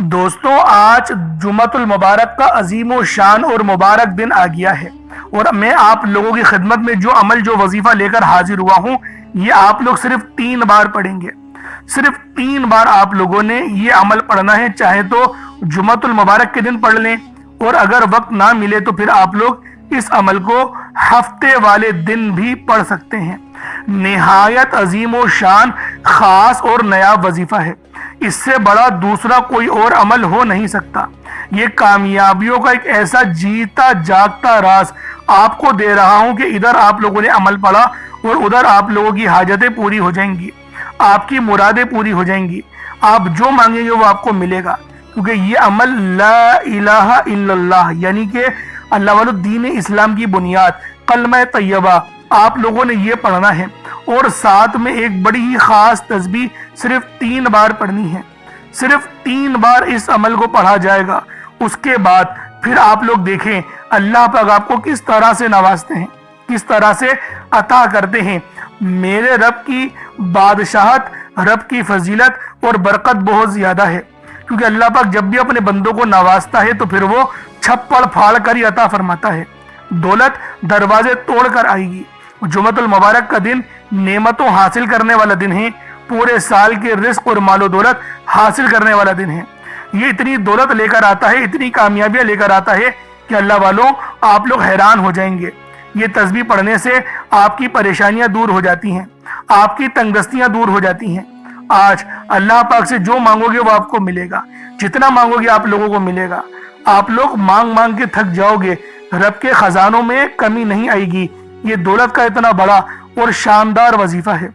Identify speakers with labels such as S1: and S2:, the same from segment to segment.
S1: دوستوں، آج جمعۃ المبارک کا عظیم و شان اور مبارک دن آ گیا ہے اور میں آپ لوگوں کی خدمت میں جو عمل جو وظیفہ لے کر حاضر ہوا ہوں یہ آپ لوگ صرف 3 بار پڑھیں گے۔ صرف 3 بار آپ لوگوں نے یہ عمل پڑھنا ہے، چاہے تو جمعۃ المبارک کے دن پڑھ لیں اور اگر وقت نہ ملے تو پھر آپ لوگ اس عمل کو ہفتے والے دن بھی پڑھ سکتے ہیں۔ نہایت عظیم و شان، خاص اور نیا وظیفہ ہے۔ اس سے بڑا دوسرا کوئی اور عمل ہو نہیں سکتا۔ یہ کامیابیوں کا ایک ایسا جیتا جاگتا راز آپ کو دے رہا ہوں کہ ادھر آپ لوگوں نے عمل پڑھا اور ادھر آپ لوگوں کی حاجتیں پوری ہو جائیں گی، آپ کی مرادیں پوری ہو جائیں گی، آپ جو مانگیں گے وہ آپ کو ملے گا، کیونکہ یہ عمل لا الہ الا اللہ یعنی کہ اللہ والو دین اسلام کی بنیاد کلمہ طیبہ آپ لوگوں نے یہ پڑھنا ہے اور ساتھ میں ایک بڑی ہی خاص تسبیح صرف 3 بار پڑھنی ہے۔ صرف 3 بار اس عمل کو پڑھا جائے گا، اس کے بعد پھر آپ لوگ دیکھیں اللہ پاک آپ کو کس طرح سے نوازتے ہیں، کس طرح سے عطا کرتے ہیں۔ میرے رب کی بادشاہت، رب کی فضیلت اور برکت بہت زیادہ ہے، کیونکہ اللہ پاک جب بھی اپنے بندوں کو نوازتا ہے تو پھر وہ چھپڑ پھاڑ کر ہی عطا فرماتا ہے۔ دولت دروازے توڑ کر آئے گی۔ جمعۃ المبارک کا دن نعمتوں حاصل کرنے والا دن ہے، پورے سال کے رزق اور مال و دولت حاصل کرنے والا دن ہے۔ یہ اتنی دولت لے کر آتا ہے، اتنی کامیابیاں لے کر آتا ہے کہ اللہ والوں آپ لوگ حیران ہو جائیں گے۔ یہ تسبیح پڑھنے سے آپ کی پریشانیاں دور ہو جاتی ہیں، آپ کی تنگ دستیاں دور ہو جاتی ہیں۔ آج اللہ پاک سے جو مانگو گے وہ آپ کو ملے گا، جتنا مانگو گے آپ لوگوں کو ملے گا۔ آپ لوگ مانگ مانگ کے تھک جاؤ گے، رب کے خزانوں میں کمی نہیں آئے گی۔ یہ دولت کا اتنا بڑا اور شاندار وظیفہ ہے،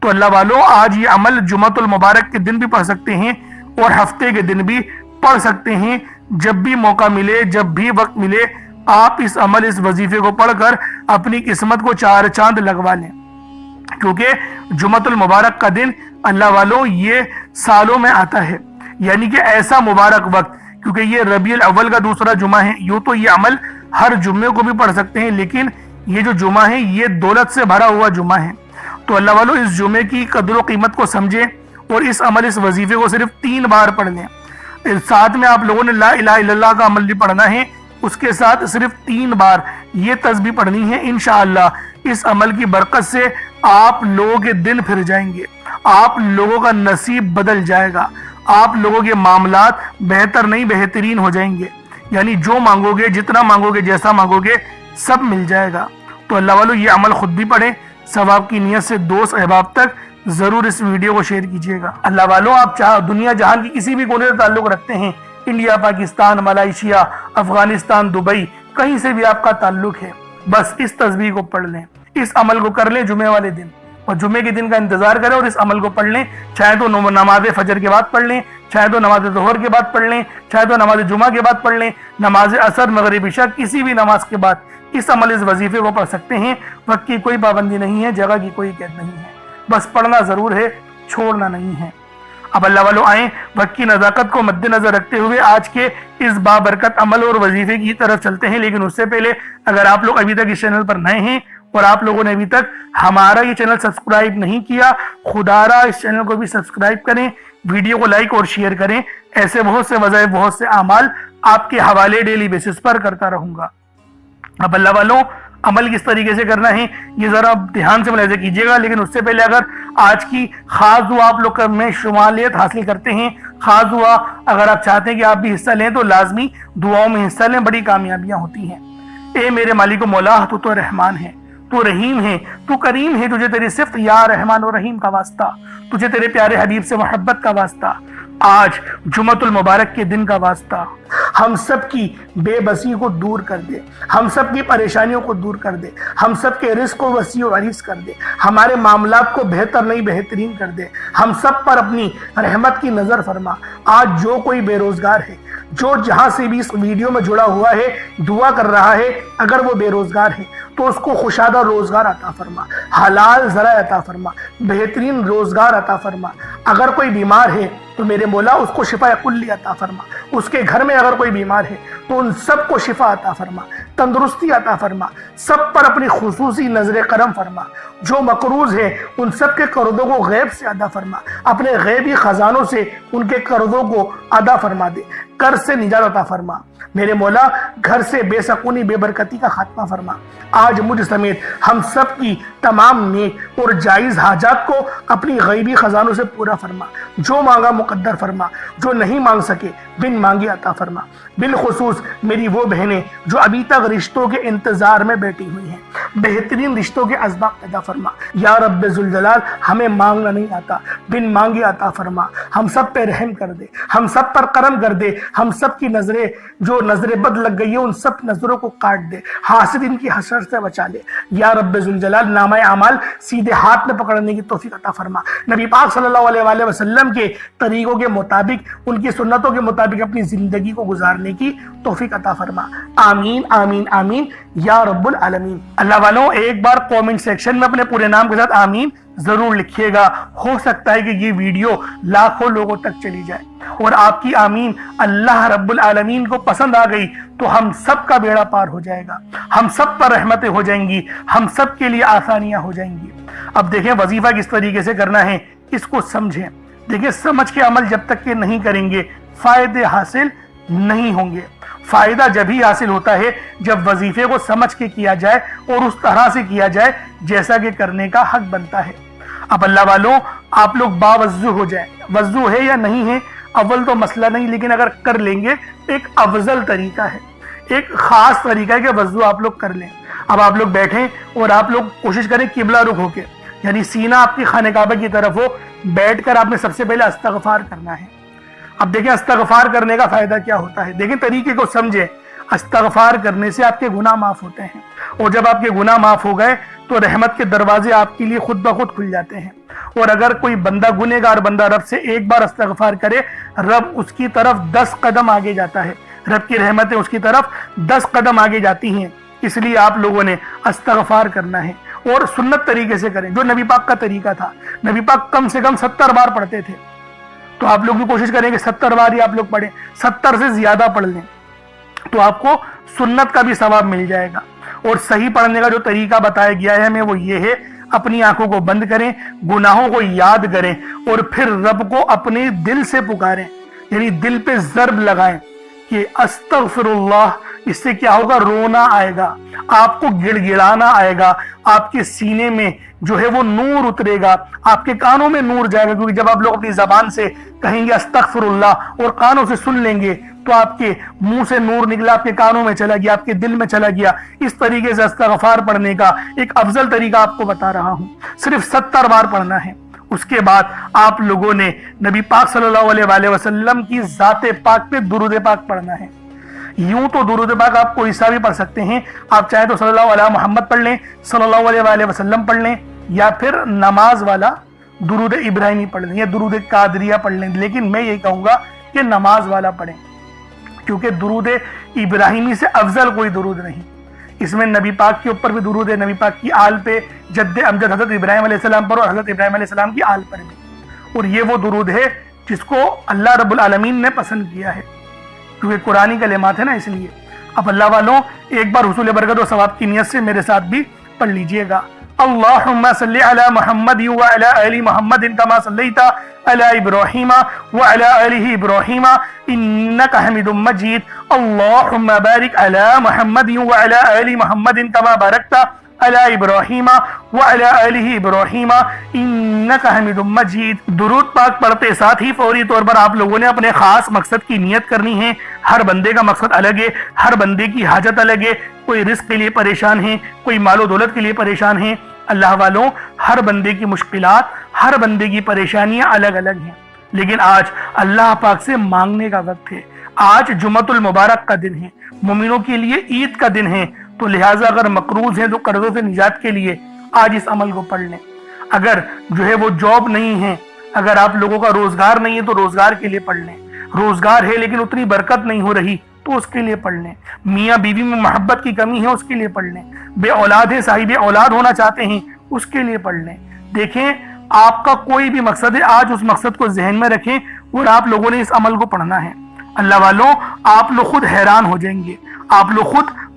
S1: تو اللہ والوں آج یہ عمل جمعۃ المبارک کے دن بھی پڑھ سکتے ہیں اور ہفتے کے دن بھی پڑھ سکتے ہیں۔ جب بھی موقع ملے، جب بھی وقت ملے، آپ اس عمل، اس وظیفے کو پڑھ کر اپنی قسمت کو 4 چاند لگوا لیں، کیونکہ جمعۃ المبارک کا دن اللہ والوں یہ سالوں میں آتا ہے، یعنی کہ ایسا مبارک وقت، کیونکہ یہ ربیع الاول کا دوسرا جمعہ ہے۔ یوں تو یہ عمل ہر جمعے کو بھی پڑھ سکتے ہیں، لیکن یہ جو جمعہ ہے یہ دولت سے بھرا ہوا جمعہ ہے، تو اللہ والوں اس جمعے کی قدر و قیمت کو سمجھیں اور اس عمل، اس وظیفے کو صرف 3 بار پڑھ لیں۔ ساتھ میں آپ لوگوں نے لا الہ الا اللہ کا عمل بھی پڑھنا ہے، اس کے ساتھ صرف 3 بار یہ تسبیح پڑھنی ہے۔ انشاءاللہ اس عمل کی برکت سے آپ لوگوں کے دن پھر جائیں گے، آپ لوگوں کا نصیب بدل جائے گا، آپ لوگوں کے معاملات بہتر نہیں بہترین ہو جائیں گے، یعنی جو مانگو گے، جتنا مانگو گے، جیسا مانگو گے سب مل جائے گا۔ تو اللہ والو یہ عمل خود بھی پڑھیں، ثواب کی نیت سے دوست احباب تک ضرور اس ویڈیو کو شیئر کیجیے گا۔ اللہ والو آپ دنیا جہان کی کسی بھی کونے سے تعلق رکھتے ہیں، India, Pakistan, Malaysia, Afghanistan, Dubai, کہیں سے بھی آپ کا تعلق ہے، بس اس تسبیح کو پڑھ لیں، اس عمل کو کر لیں جمعے والے دن، اور جمعے کے دن کا انتظار کریں اور اس عمل کو پڑھ لیں۔ چاہے تو نماز فجر کے بعد پڑھ لیں، چاہے تو نماز ظہر کے بعد پڑھ لیں، چاہے تو نماز جمعہ کے بعد پڑھ لیں، نماز عصر، مغرب، عشاء، کسی بھی نماز کے بعد اس عمل، اس وظیفے کو پڑھ سکتے ہیں۔ وقت کی کوئی پابندی نہیں ہے، جگہ کی کوئی قید نہیں ہے، بس پڑھنا ضرور ہے، چھوڑنا نہیں ہے۔ اب اللہ والو آئیں وقت کی نزاکت کو مد نظر رکھتے ہوئے آج کے اس بابرکت عمل اور وظیفے کی طرف چلتے ہیں، لیکن اس سے پہلے اگر آپ لوگ ابھی تک اس چینل پر نئے ہیں اور آپ لوگوں نے ابھی تک ہمارا یہ چینل سبسکرائب نہیں کیا، خدا را اس چینل کو بھی سبسکرائب کریں، ویڈیو کو لائک اور شیئر کریں۔ ایسے بہت سے وظائف، بہت سے اعمال آپ کے حوالے ڈیلی بیسس پر کرتا رہوں گا۔ اب اللہ والوں عمل کس طریقے سے کرنا ہے یہ ذرا دھیان سے ملاحظہ کیجیے گا، لیکن اس سے پہلے اگر آج کی خاص دعا آپ لوگ میں شمالیت حاصل کرتے ہیں، خاص دعا اگر آپ چاہتے ہیں کہ آپ بھی حصہ لیں تو لازمی دعاؤں میں حصہ لیں، بڑی کامیابیاں ہوتی ہیں۔ اے میرے مالک و مولا، تو رحمان ہے، تو رحیم ہے، تو کریم ہے، تجھے تیری صفت یا رحمان و رحیم کا واسطہ، تجھے تیرے پیارے حبیب سے محبت کا واسطہ، آج جمعۃ المبارک کے دن کا واسطہ، ہم سب کی بے بسی کو دور کر دے، ہم سب کی پریشانیوں کو دور کر دے، ہم سب کے رزق کو وسیع و عریض کر دے، ہمارے معاملات کو بہتر نہیں بہترین کر دے، ہم سب پر اپنی رحمت کی نظر فرما۔ آج جو کوئی بے روزگار ہے، جو جہاں سے بھی اس ویڈیو میں جڑا ہوا ہے، دعا کر رہا ہے، اگر وہ بے روزگار ہے تو اس کو خوشادہ روزگار عطا فرما، حلال ذرائع عطا فرما، بہترین روزگار عطا فرما۔ اگر کوئی بیمار ہے تو میرے مولا اس کو شفا کلی عطا فرما، اس کے گھر میں اگر کوئی بیمار ہے تو ان سب کو شفا عطا فرما، تندرستی عطا فرما، سب پر اپنی خصوصی نظر کرم فرما، جو مقروض ہے ان سب کے قرضوں کو غیب سے ادا فرما، اپنے غیبی خزانوں سے ان کے قرضوں کو ادا فرما دے، قرض سے نجات عطا فرما۔ میرے مولا گھر سے بے سکونی بے برکتی کا خاتمہ فرما۔ آج مجھ سمیت ہم سب کی تمام نیک اور جائز حاجات کو اپنی غیبی خزانوں سے پورا فرما، جو مانگا مقدر فرما، جو نہیں مانگ سکے بن مانگے عطا فرما۔ بالخصوص میری وہ بہنیں جو ابھی تک رشتوں کے انتظار میں بیٹھی ہوئی ہیں، بہترین رشتوں کے اسباب پیدا فرما۔ یا رب ذوالجلال ہمیں مانگنا نہیں آتا، بن مانگے عطا فرما۔ ہم سب پہ رحم کر دے، ہم سب پر کرم کر دے، ہم سب کی نظریں جو نظر بد لگ گئی ہے ان سب نظروں کو کاٹ دے، حاسد ان کی حسرت سے بچا لے۔ یا رب ذوالجلال نامہ اعمال سیدھے ہاتھ میں پکڑنے کی توفیق عطا فرما۔ نبی پاک صلی اللہ علیہ وآلہ وسلم کے طریقوں کے مطابق، ان کی سنتوں کے مطابق اپنی زندگی کو گزارنے کی توفیق عطا فرما۔ آمین آمین آمین یا رب العالمین۔ اللہ والوں ایک بار کومنٹ سیکشن میں اپنے پورے نام کے ساتھ آمین ضرور لکھیے گا، ہو سکتا ہے کہ یہ ویڈیو لاکھوں لوگوں تک چلی جائے، اور آپ کی آمین اللہ رب العالمین کو پسند آ گئی تو ہم سب کا بیڑا پار ہو جائے گا، ہم سب پر رحمتیں ہو جائیں گی، ہم سب کے لیے آسانیاں ہو جائیں گی۔ اب دیکھیں وظیفہ کس طریقے سے کرنا ہے، اس کو سمجھیں۔ دیکھیں سمجھ کے عمل جب تک کہ نہیں کریں گے فائدے حاصل نہیں ہوں گے۔ فائدہ جب ہی حاصل ہوتا ہے جب وظیفے کو سمجھ کے کیا جائے اور اس طرح سے کیا جائے جیسا کہ کرنے کا حق بنتا ہے۔ اب اللہ والوں آپ لوگ باوضو ہو جائیں، وضو ہے یا نہیں ہے اول تو مسئلہ نہیں، لیکن اگر کر لیں گے ایک افضل طریقہ ہے، ایک خاص طریقہ ہے کہ وضو آپ لوگ کر لیں۔ اب آپ لوگ بیٹھیں اور آپ لوگ کوشش کریں قبلہ رخ ہو کے، یعنی سینہ آپ کی خانہ کعبہ کی طرف ہو، بیٹھ کر آپ نے سب سے پہلے استغفار کرنا ہے۔ اب دیکھیں استغفار کرنے کا فائدہ کیا ہوتا ہے، دیکھیں طریقے کو سمجھیں۔ استغفار کرنے سے آپ کے گناہ معاف ہوتے ہیں، اور جب آپ کے گناہ معاف ہو گئے تو رحمت کے دروازے آپ کے لیے خود بخود کھل جاتے ہیں۔ اور اگر کوئی بندہ گنہگار بندہ رب سے ایک بار استغفار کرے، رب اس کی طرف 10 قدم آگے جاتا ہے، رب کی رحمتیں اس کی طرف 10 قدم آگے جاتی ہیں۔ اس لیے آپ لوگوں نے استغفار کرنا ہے، اور سنت طریقے سے کریں جو نبی پاک کا طریقہ تھا۔ نبی پاک کم سے کم 70 بار پڑھتے تھے، تو آپ لوگ بھی کوشش کریں کہ 70 بار ہی آپ لوگ پڑھیں، 70 سے زیادہ پڑھ لیں تو آپ کو سنت کا بھی ثواب مل جائے گا۔ اور صحیح پڑھنے کا جو طریقہ بتایا گیا ہے ہمیں وہ یہ ہے، اپنی آنکھوں کو بند کریں، گناہوں کو یاد کریں، اور پھر رب کو اپنے دل سے پکاریں، یعنی دل پہ ضرب لگائیں کہ استغفر اللہ۔ اس سے کیا ہوگا، رونا آئے گا، آپ کو گڑ گڑانا آئے گا، آپ کے سینے میں جو ہے وہ نور اترے گا، آپ کے کانوں میں نور جائے گا، کیونکہ جب آپ لوگ اپنی زبان سے کہیں گے استغفر اللہ اور کانوں سے سن لیں گے تو آپ کے منہ سے نور نکلا، آپ کے کانوں میں چلا گیا، آپ کے دل میں چلا گیا۔ اس طریقے سے استغفار پڑھنے کا ایک افضل طریقہ آپ کو بتا رہا ہوں، صرف 70 بار پڑھنا ہے۔ اس کے بعد آپ لوگوں نے نبی پاک صلی اللہ علیہ وآلہ وسلم کی ذات پاک پہ درود پاک پڑھنا ہے۔ یوں تو درود پاک آپ کوئی سا بھی پڑھ سکتے ہیں، آپ چاہیں تو صلی اللہ علیہ محمد پڑھ لیں، صلی اللہ علیہ وآلہ وسلم پڑھ لیں، یا پھر نماز والا درود ابراہیمی پڑھ لیں، یا درود قادریہ پڑھ لیں، لیکن میں یہ کہوں گا کہ نماز والا پڑھیں، کیونکہ درود ابراہیمی سے افضل کوئی درود نہیں۔ اس میں نبی پاک کے اوپر بھی درود ہے، نبی پاک کی آل پہ، جد امجد حضرت ابراہیم علیہ السلام پر اور حضرت ابراہیم علیہ السلام کی آل پر بھی، اور یہ وہ درود ہے جس کو اللہ رب العالمین نے پسند کیا ہے، کیونکہ قرآنی کلمات ہے نا، اس لیے۔ اب اللہ والوں ایک بار حصول برکت و ثواب کی نیت سے میرے ساتھ بھی پڑھ لیجئے گا۔ اللہم صلی علی محمد وعلی آل محمد کما صلیت علی ابراہیم وعلی آل ابراہیم انک حمید مجید۔ اللہم بارک علی محمد وعلی آل محمد کما بارکت علی ابراہیم وعلی آل ابراہیم انک حمید مجید۔ درود پاک پڑھتے ساتھ ہی فوری طور پر آپ لوگوں نے اپنے خاص مقصد کی نیت کرنی ہے۔ ہر بندے کا مقصد الگ ہے، ہر بندے کی حاجت الگ ہے، کوئی رزق کے لیے پریشان ہے، کوئی مال و دولت کے لیے پریشان ہے۔ اللہ والوں ہر بندے کی مشکلات، ہر بندے کی پریشانیاں الگ الگ ہیں، لیکن آج اللہ پاک سے مانگنے کا وقت ہے۔ آج جمعۃ المبارک کا دن ہے، مومنوں کے لیے عید کا دن ہے، تو لہٰذا اگر مقروض ہیں تو قرضوں سے نجات کے لیے آج اس عمل کو پڑھ لیں۔ اگر جو ہے وہ جاب نہیں ہے، اگر آپ لوگوں کا روزگار نہیں ہے تو روزگار کے لیے پڑھ لیں۔ روزگار ہے لیکن اتنی برکت نہیں ہو رہی تو اس کے لیے پڑھ لیں۔ میاں بیوی میں محبت کی کمی ہے، اس کے لیے پڑھ لیں۔ بے اولاد ہے، صاحب اولاد ہونا چاہتے ہیں، اس کے لیے پڑھ لیں۔ دیکھیں آپ کا کوئی بھی مقصد ہے، آج اس مقصد کو ذہن میں رکھیں اور آپ لوگوں نے اس عمل کو پڑھنا ہے۔ اللہ والوں آپ لوگ خود حیران ہو جائیں گے، آپ لوگ خود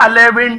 S1: 11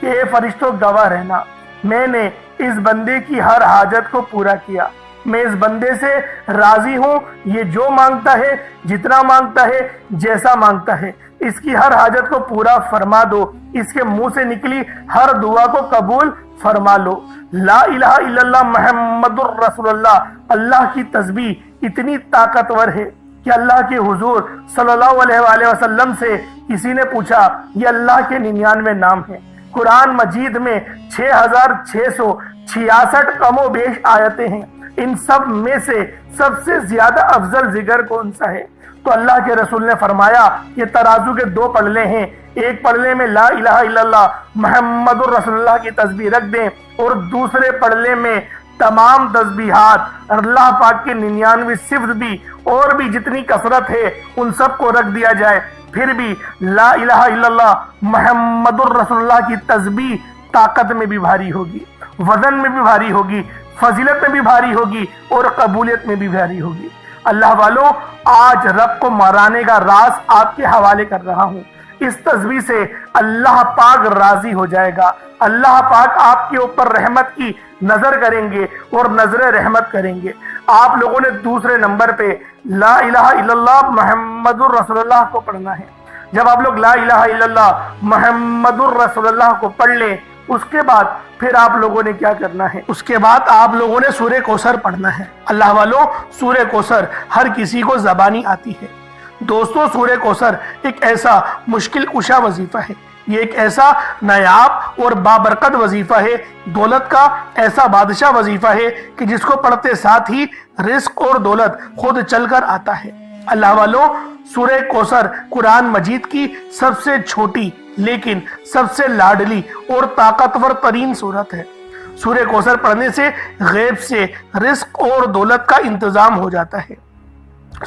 S1: کہ اے فرشتوں گواہ رہنا، میں نے اس بندے کی ہر حاجت کو پورا کیا، میں اس بندے سے راضی ہوں، یہ جو مانگتا ہے، جتنا مانگتا ہے، جیسا مانگتا ہے، اس کی ہر حاجت کو پورا فرما دو، اس کے منہ سے نکلی ہر دعا کو قبول فرما لو۔ لا الہ الا اللہ محمد الرسول اللہ، اللہ کی تسبیح اتنی طاقتور ہے کہ اللہ کے حضور صلی اللہ علیہ وآلہ وسلم سے کسی نے پوچھا، یہ اللہ کے 99 نام ہیں، قرآن مجید میں 6666 کم و بیش آیتیں ہیں، ان سب میں سے سب سے زیادہ افضل ذکر کون سا ہے؟ تو اللہ کے رسول نے فرمایا کہ ترازو کے 2 پلڑے ہیں، ایک پلڑے میں لا الہ الا اللہ محمد الرسول اللہ کی تسبیح رکھ دیں، اور دوسرے پلڑے میں تمام تسبیحات اللہ پاک کے 99 صفت بھی اور بھی جتنی کثرت ہے ان سب کو رکھ دیا جائے، پھر بھی لا الہ الا اللہ محمد الرسول اللہ کی تسبیح طاقت میں بھی بھاری ہوگی، وزن میں بھی بھاری ہوگی، فضیلت میں بھی بھاری ہوگی، اور قبولیت میں بھی بھاری ہوگی۔ اللہ والوں، آج رب کو مرانے کا راز آپ کے حوالے کر رہا ہوں۔ اس تسبیح سے اللہ پاک راضی ہو جائے گا، اللہ پاک آپ کے اوپر رحمت کی نظر کریں گے اور نظر رحمت کریں گے۔ آپ لوگوں نے دوسرے نمبر پہ لا الہ الا اللہ محمد الرسول اللہ کو پڑھنا ہے۔ جب آپ لوگ لا الہ الا اللہ محمد الرسول اللہ کو پڑھ لیں، اس کے بعد پھر آپ لوگوں نے کیا کرنا ہے؟ اس کے بعد آپ لوگوں نے سورہ کوثر پڑھنا ہے۔ اللہ والوں، سورہ کوثر ہر کسی کو زبانی آتی ہے۔ دوستو، سورہ کوثر ایک ایسا مشکل کشا وظیفہ ہے، یہ ایک ایسا نایاب اور بابرکت وظیفہ ہے، دولت کا ایسا بادشاہ وظیفہ ہے کہ جس کو پڑھتے ساتھ ہی رزق اور دولت خود چل کر آتا ہے۔ اللہ والوں، سورہ کوثر قرآن مجید کی سب سے چھوٹی لیکن سب سے لاڈلی اور طاقتور ترین سورت ہے۔ سورہ کوثر پڑھنے سے غیب سے رزق اور دولت کا انتظام ہو جاتا ہے۔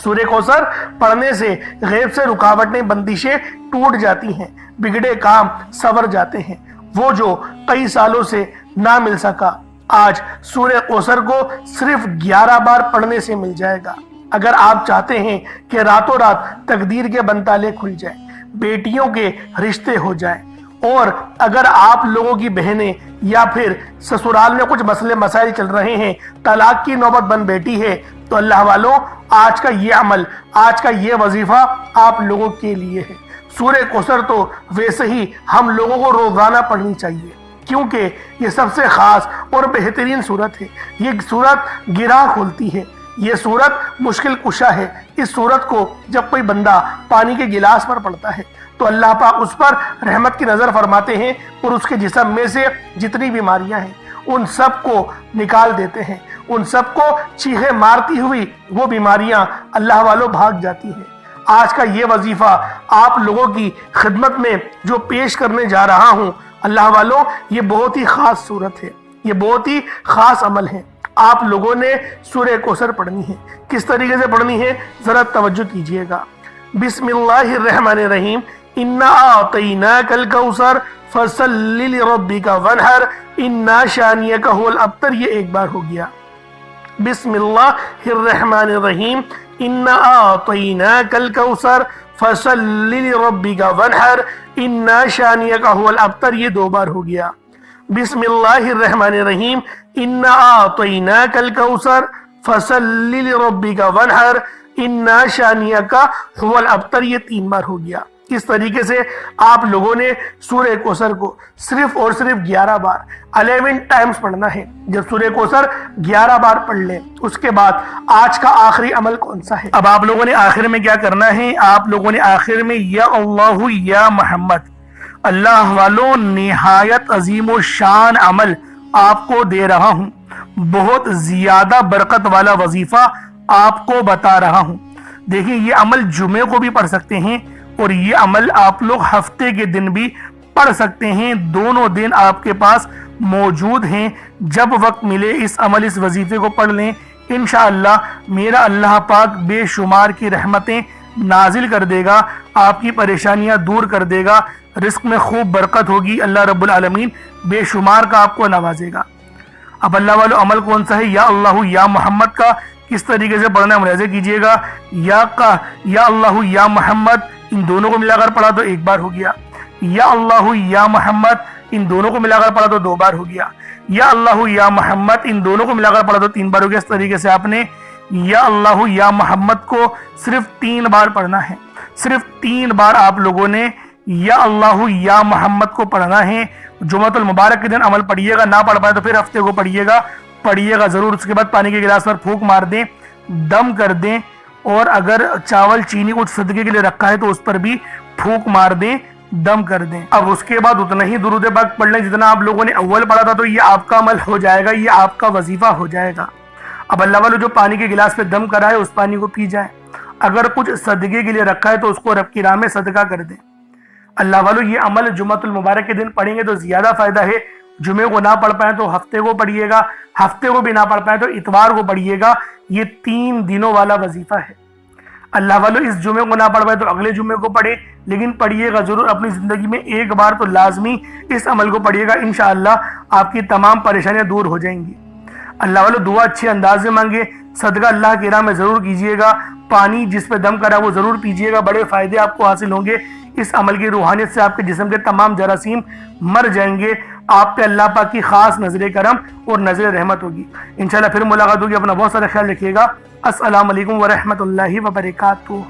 S1: سورہ کوثر پڑھنے سے غیب سے رکاوٹیں، بندشیں ٹوٹ جاتی ہیں، بگڑے کام سنور جاتے ہیں۔ وہ جو کئی سالوں سے نہ مل سکا، آج سورہ کوثر کو صرف 11 بار پڑھنے سے مل جائے گا۔ اگر آپ چاہتے ہیں کہ راتوں رات تقدیر کے بنتالے کھل جائیں، بیٹیوں کے رشتے ہو جائیں، اور اگر آپ لوگوں کی بہنیں یا پھر سسرال میں کچھ مسئلے مسائل چل رہے ہیں، طلاق کی نوبت بن بیٹھی ہے، تو اللہ والوں، آج کا یہ عمل، آج کا یہ وظیفہ آپ لوگوں کے لیے ہے۔ سورہ کوثر تو ویسے ہی ہم لوگوں کو روزانہ پڑھنی چاہیے، کیونکہ یہ سب سے خاص اور بہترین سورت ہے۔ یہ سورت گرہ کھولتی ہے، یہ سورت مشکل کشا ہے۔ اس سورت کو جب کوئی بندہ پانی کے گلاس پر پڑھتا ہے تو اللہ پاک اس پر رحمت کی نظر فرماتے ہیں، اور اس کے جسم میں سے جتنی بیماریاں ہیں ان سب کو نکال دیتے ہیں، ان سب کو چیخے مارتی ہوئی وہ بیماریاں اللہ والوں بھاگ جاتی ہیں۔ آج کا یہ وظیفہ آپ لوگوں کی خدمت میں جو پیش کرنے جا رہا ہوں، اللہ والوں، یہ بہت ہی خاص صورت ہے، یہ بہت ہی خاص عمل ہے۔ آپ لوگوں نے سورہ کوثر پڑھنی ہے۔ کس طریقے سے پڑھنی ہے ذرا توجہ کیجئے گا۔ بسم اللہ الرحمن الرحیم، انا اعطیناک الکوثر فصلی لربک وانحر انا شانیک هو الابتر۔ یہ ایک بار ہو گیا۔ بسم اللہ الرحمن الرحیم، انا اعطیناک الکوثر فصلی لربک وانحر انا شانیک هو الابتر۔ یہ 2 بار ہو گیا۔ بسم اللہ الرحمن الرحیم، انا اعطیناک الکوثر فصلی لربک وانحر انا شانیک هو الابتر۔ یہ 3 بار ہو گیا۔ اس طریقے سے آپ لوگوں نے سورہ کوثر کو صرف اور صرف 11 بار 11 ٹائمز پڑھنا ہے۔ جب سورہ کوثر 11 بار پڑھ لیں، اس کے بعد آج کا آخری عمل کون سا ہے؟ اب آپ لوگوں نے آخر میں کیا کرنا ہے؟ آپ لوگوں نے آخر میں یا اللہ یا محمد، اللہ والوں، نہایت عظیم و شان عمل آپ کو دے رہا ہوں، بہت زیادہ برکت والا وظیفہ آپ کو بتا رہا ہوں۔ دیکھیں، یہ عمل جمعے کو بھی پڑھ سکتے ہیں اور یہ عمل آپ لوگ ہفتے کے دن بھی پڑھ سکتے ہیں، دونوں دن آپ کے پاس موجود ہیں۔ جب وقت ملے اس عمل، اس وظیفے کو پڑھ لیں، انشاءاللہ میرا اللہ پاک بے شمار کی رحمتیں نازل کر دے گا، آپ کی پریشانیاں دور کر دے گا، رزق میں خوب برکت ہوگی، اللہ رب العالمین بے شمار کا آپ کو نوازے گا۔ اب اللہ والو، عمل کون سا ہے؟ یا اللہ یا محمد کا کس طریقے سے پڑھنا ہے ملاحظہ کیجئے گا۔ یا کا یا اللہ یا محمد، ان دونوں کو ملا کر پڑھا تو 1 بار ہو گیا۔ یا اللہ یا محمد، ان دونوں کو ملا کر پڑھا تو 2 بار ہو گیا. یا اللہ یا محمد ان دونوں کو ملا کر پڑھا تو 3 بار ہو گیا. اس طریقے سے آپ نے یا اللہ یا محمد کو صرف 3 بار پڑھنا ہے. صرف 3 بار آپ لوگوں نے یا اللہ یا محمد کو پڑھنا ہے. جمعۃ المبارک کے دن عمل پڑھیے گا, نہ پڑھ پائے تو پھر ہفتے کو پڑھیے گا ضرور. اس کے بعد پانی کے گلاس پر پھونک مار دیں, دم کر دیں, اور اگر چاول چینی کچھ صدقے کے لیے رکھا ہے تو اس پر بھی پھونک مار دیں, دم کر دیں. اب اس کے بعد اتنا ہی درود پاک پڑھ لیں جتنا آپ لوگوں نے اول پڑھا تھا, تو یہ آپ کا عمل ہو جائے گا, یہ آپ کا وظیفہ ہو جائے گا. اب اللہ والو جو پانی کے گلاس پہ دم کرائے اس پانی کو پی جائیں. اگر کچھ صدقے کے لیے رکھا ہے تو اس کو رب کی راہ میں صدقہ کر دیں. اللہ والو یہ عمل جمعۃ المبارک کے دن پڑھیں گے تو زیادہ فائدہ ہے. جمعے کو نہ پڑھ پائیں تو ہفتے کو پڑھیے گا, ہفتے کو بھی نہ پڑھ پائیں تو اتوار کو پڑھیے گا. یہ 3 دنوں والا وظیفہ ہے. اللہ والو اس جمعے کو نہ پڑھ پائے تو اگلے جمعے کو پڑھے, لیکن پڑھیے گا ضرور. اپنی زندگی میں ایک بار تو لازمی اس عمل کو پڑھیے گا. انشاءاللہ آپ کی تمام پریشانیاں دور ہو جائیں گی. اللہ والو دعا اچھے انداز میں مانگے, صدقہ اللہ کی راہ میں ضرور کیجیے گا. پانی جس پہ دم کرا وہ ضرور پیجیے گا. بڑے فائدے آپ کو حاصل ہوں گے. اس عمل کی روحانیت سے آپ کے جسم کے تمام جراثیم مر جائیں گے. آپ پہ اللہ پاک کی خاص نظر کرم اور نظر رحمت ہوگی. انشاءاللہ پھر ملاقات ہوگی. اپنا بہت سارا خیال رکھیے گا. السلام علیکم ورحمۃ اللہ وبرکاتہ.